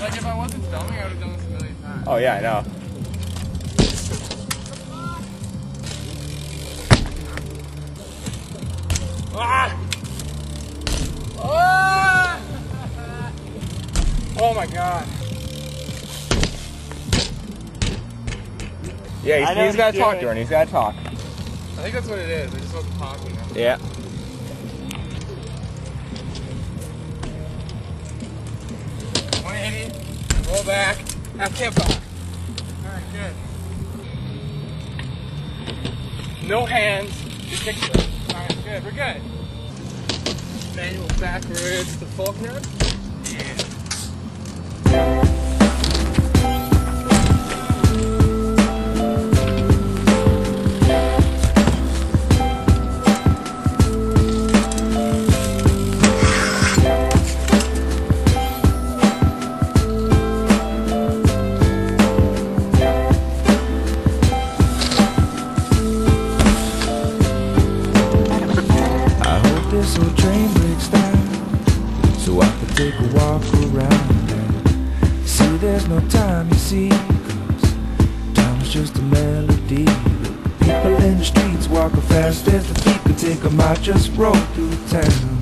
Like if I wasn't filming, I would have done this a million times. Oh yeah, I know. Ah! Ah! Oh my god. Yeah, he's gotta talk to her and he's gotta talk. I think that's what it is. I just wasn't talking. Yeah. Roll back. Now camp on. Alright, good. No hands. Just kick it. Alright, good. We're good. Manual backwards to Faulkner. Yeah. This old train breaks down, so I can take a walk around and see there's no time, you see, 'cause time is just a melody. People in the streets walking fast as the feet could take 'em. I just roll through town,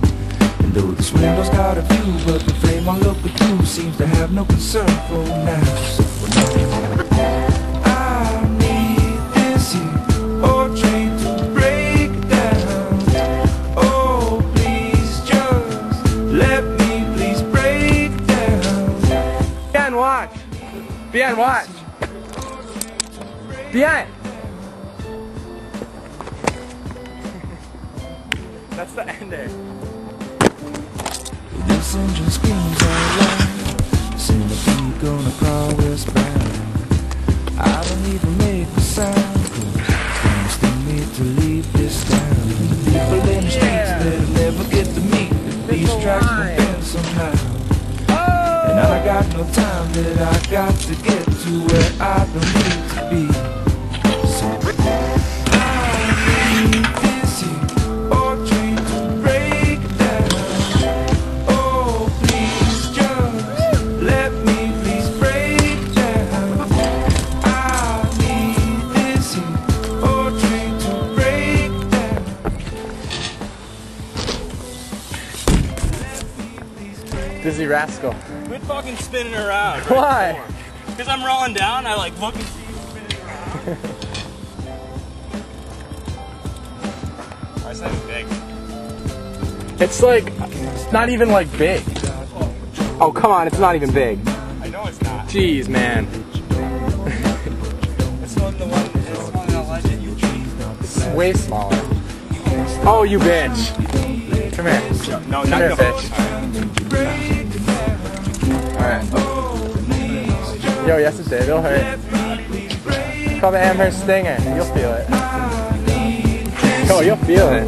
and though this window's got a view, but the flame I'm looking through seems to have no concern for now. So for now, I need this here old train to break down. Oh, please just let me please break down. Behind, watch. Behind, watch. Behind. That's the ending. This engine screams out loud, centipede gonna crawl westbound. I don't even make a sound, 'cause it's still need to leave this town. The people in the streets that never get to meet, these tracks will bend somehow. And I got no time that I got to get to where I don't need to be. So I need this here old train to break down. Oh, please just let me please break down. I need this here old train to break down. Dizzy rascal. Quit fucking spinning around. Why? Because I'm rolling down, I like look and see you spinning around. Why is that big? It's like, it's not even like big. Oh, come on, it's not even big. I know it's not. Jeez, man. This one, the one in the legend you treat. It's way smaller. Oh, you bitch. Come here. No, Come not here, the bitch. Alright. Yo, yes it did. It'll hurt. Call the Amherst Stinger. You'll feel it. Oh, you'll feel it.